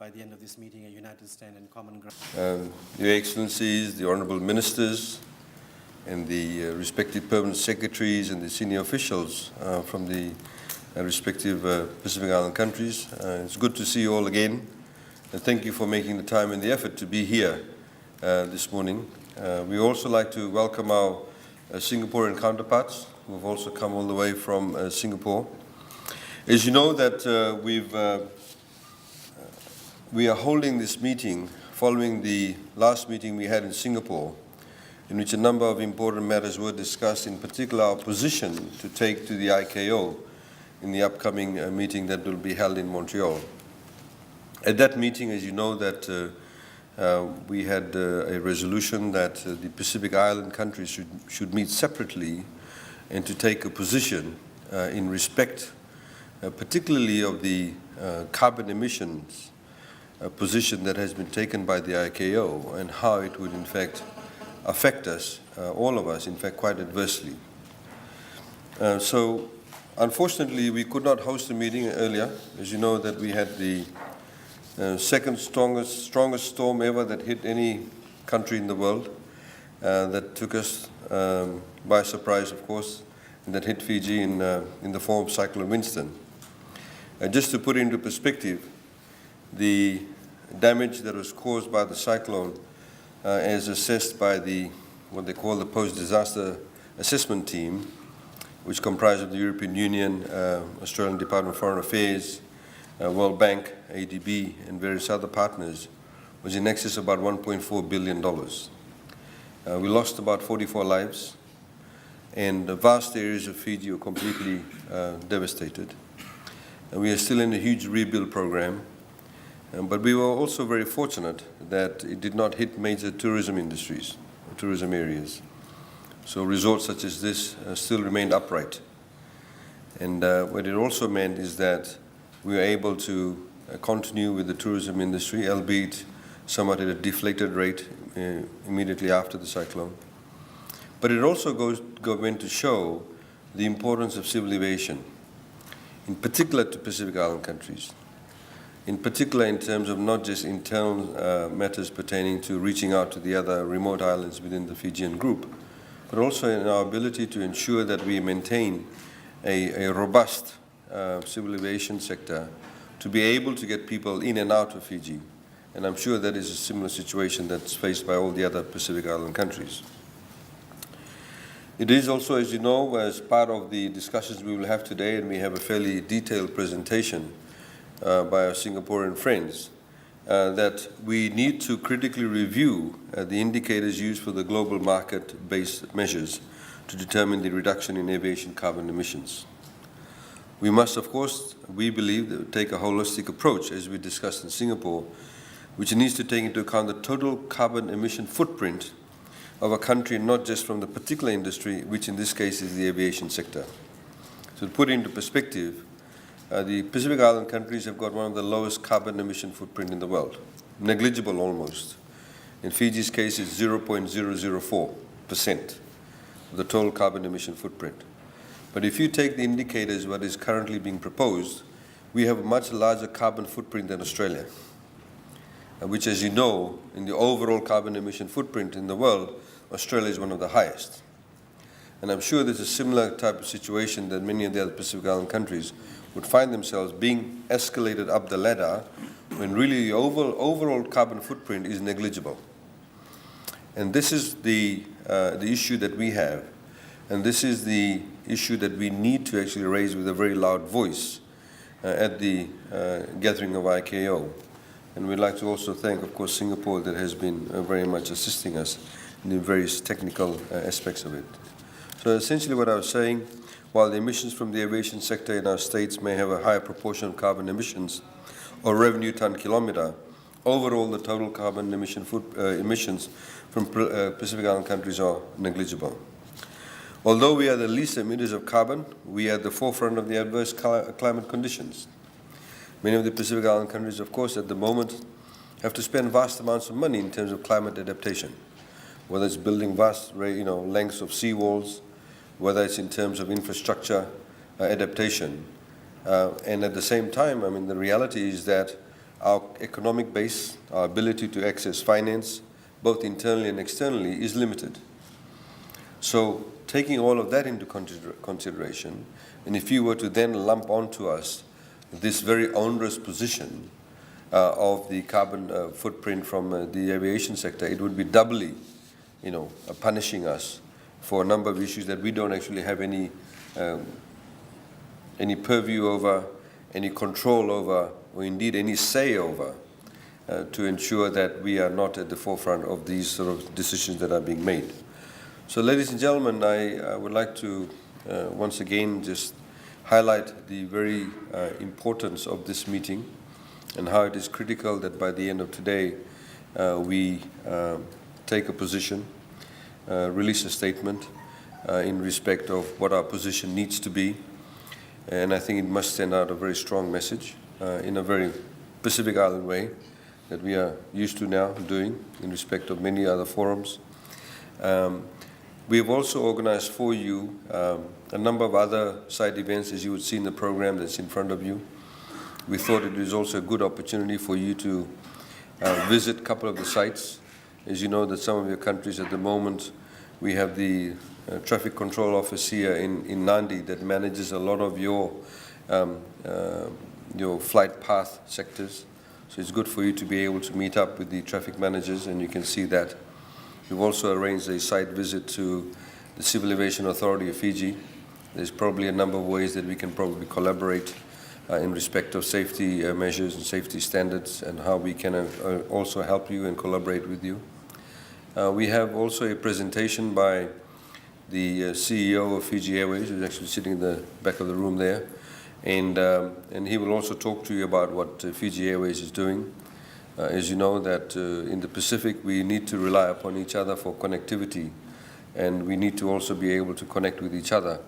by the end of this meeting, a united stand and common ground. Your Excellencies, the Honourable Ministers, and the respective permanent secretaries and the senior officials from the respective Pacific Island countries. It's good to see you all again, and thank you for making the time and the effort to be here this morning. We also like to welcome our Singaporean counterparts who have also come all the way from Singapore. As you know that we are holding this meeting following the last meeting we had in Singapore, in which a number of important matters were discussed, in particular our position to take to the ICAO in the upcoming meeting that will be held in Montreal. At that meeting, as you know, that we had a resolution that the Pacific Island countries should meet separately and to take a position in respect, particularly of the carbon emissions position that has been taken by the ICAO and how it would in fact affect us, all of us, in fact, quite adversely. So, unfortunately, we could not host the meeting earlier. As you know, that we had the second strongest storm ever that hit any country in the world, that took us by surprise, of course, and that hit Fiji in the form of Cyclone Winston. Just to put into perspective, the damage that was caused by the cyclone, as assessed by what they call the Post-Disaster Assessment Team, which comprised of the European Union, Australian Department of Foreign Affairs, World Bank, ADB, and various other partners, was in excess of about $1.4 billion. We lost about 44 lives, and vast areas of Fiji were completely devastated. And we are still in a huge rebuild program, but we were also very fortunate that it did not hit major tourism industries, or tourism areas. So resorts such as this still remained upright. And what it also meant is that we were able to continue with the tourism industry, albeit somewhat at a deflated rate immediately after the cyclone. But it also went to show the importance of civil aviation, in particular to Pacific Island countries, in particular in terms of not just internal matters pertaining to reaching out to the other remote islands within the Fijian group, but also in our ability to ensure that we maintain a robust civil aviation sector to be able to get people in and out of Fiji. And I'm sure that is a similar situation that's faced by all the other Pacific Island countries. It is also, as you know, as part of the discussions we will have today, and we have a fairly detailed presentation by our Singaporean friends, that we need to critically review the indicators used for the global market-based measures to determine the reduction in aviation carbon emissions. We must, of course, we believe, take a holistic approach, as we discussed in Singapore, which needs to take into account the total carbon emission footprint of a country, not just from the particular industry, which in this case is the aviation sector. So to put it into perspective, the Pacific Island countries have got one of the lowest carbon emission footprint in the world, negligible almost. In Fiji's case, it's 0.004% of the total carbon emission footprint. But if you take the indicators, what is currently being proposed, we have a much larger carbon footprint than Australia, which, as you know, in the overall carbon emission footprint in the world, Australia is one of the highest. And I'm sure there's a similar type of situation that many of the other Pacific Island countries would find themselves being escalated up the ladder when really the overall carbon footprint is negligible. And this is the issue that we have. And this is the issue that we need to actually raise with a very loud voice at the gathering of ICAO. And we'd like to also thank, of course, Singapore that has been very much assisting us in the various technical aspects of it. So essentially what I was saying, while the emissions from the aviation sector in our states may have a higher proportion of carbon emissions or revenue ton kilometer, overall the total carbon emissions from Pacific Island countries are negligible. Although we are the least emitters of carbon, we are at the forefront of the adverse climate conditions. Many of the Pacific Island countries, of course, at the moment have to spend vast amounts of money in terms of climate adaptation, whether it's building vast lengths of seawalls, whether it's in terms of infrastructure adaptation. And at the same time, I mean, the reality is that our economic base, our ability to access finance, both internally and externally, is limited. So taking all of that into consideration, and if you were to then lump onto us this very onerous position of the carbon footprint from the aviation sector, it would be doubly, punishing us for a number of issues that we don't actually have any purview over, any control over, or indeed any say over, to ensure that we are not at the forefront of these sort of decisions that are being made. So, ladies and gentlemen, I would like to once again just highlight the very importance of this meeting and how it is critical that by the end of today we take a position, release a statement in respect of what our position needs to be. And I think it must send out a very strong message in a very Pacific Island way that we are used to now doing in respect of many other forums. We have also organized for you a number of other side events, as you would see in the program that's in front of you. We thought it was also a good opportunity for you to visit a couple of the sites. As you know, that some of your countries at the moment, we have the traffic control office here in Nadi that manages a lot of your flight path sectors. So it's good for you to be able to meet up with the traffic managers, and you can see that. We've also arranged a site visit to the Civil Aviation Authority of Fiji. There's probably a number of ways that we can probably collaborate in respect of safety measures and safety standards, and how we can also help you and collaborate with you. We have also a presentation by the CEO of Fiji Airways, who's actually sitting in the back of the room there, and he will also talk to you about what Fiji Airways is doing. As you know, that in the Pacific we need to rely upon each other for connectivity, and we need to also be able to connect with each other.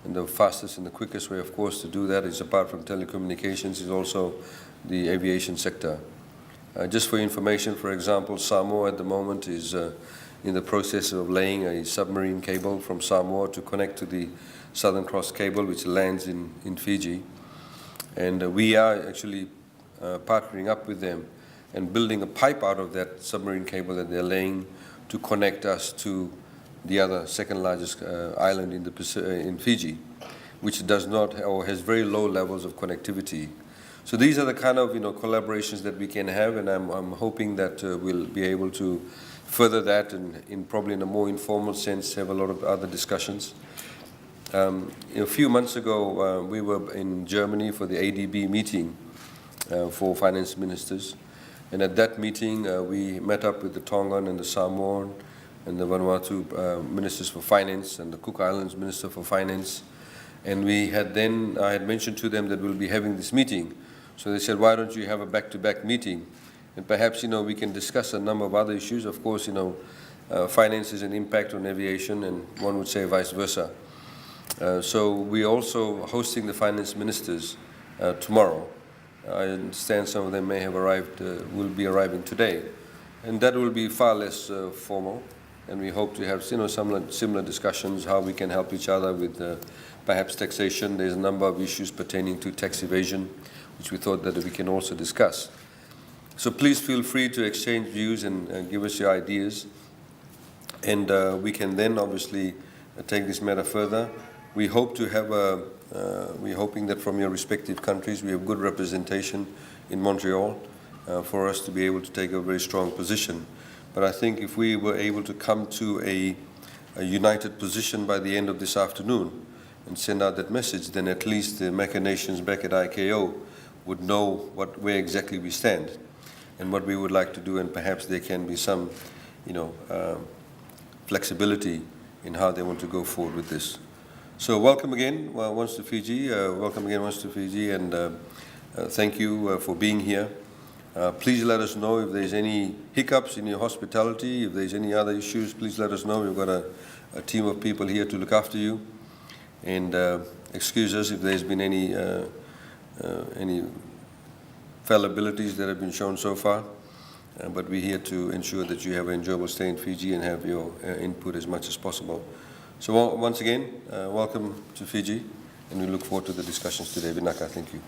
And the fastest and the quickest way, of course, to do that is, apart from telecommunications, is also the aviation sector. Just for information, for example, Samoa at the moment is in the process of laying a submarine cable from Samoa to connect to the Southern Cross cable, which lands in Fiji. And we are actually partnering up with them and building a pipe out of that submarine cable that they're laying to connect us to the other second largest island in Fiji, which does not or has very low levels of connectivity. So these are the kind of collaborations that we can have, and I'm hoping that we'll be able to further that, and in probably in a more informal sense have a lot of other discussions. A few months ago, we were in Germany for the ADB meeting for finance ministers. And at that meeting, we met up with the Tongan and the Samoan and the Vanuatu ministers for finance and the Cook Islands minister for finance. And I had mentioned to them that we'll be having this meeting. So they said, why don't you have a back-to-back meeting? And perhaps, we can discuss a number of other issues. Of course, finance is an impact on aviation, and one would say vice versa. So we're also hosting the finance ministers tomorrow. I understand some of them may have arrived, will be arriving today. And that will be far less formal. And we hope to have similar discussions, how we can help each other with perhaps taxation. There's a number of issues pertaining to tax evasion, which we thought that we can also discuss. So please feel free to exchange views and give us your ideas. And we can then obviously take this matter further. We hope to have we're hoping that from your respective countries we have good representation in Montreal for us to be able to take a very strong position. But I think if we were able to come to a united position by the end of this afternoon and send out that message, then at least the Mecca nations back at ICAO would know where exactly we stand and what we would like to do, and perhaps there can be some flexibility in how they want to go forward with this. So welcome again once to Fiji. And thank you for being here. Please let us know if there's any hiccups in your hospitality, if there's any other issues, please let us know. We've got a team of people here to look after you. And excuse us if there's been any fallibilities that have been shown so far. But we're here to ensure that you have an enjoyable stay in Fiji and have your input as much as possible. So once again, welcome to Fiji, and we look forward to the discussions today. Vinaka, thank you.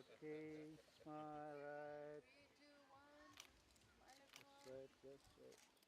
Okay, smile, right. 3, 2, 1. Smile. That's right, that's right.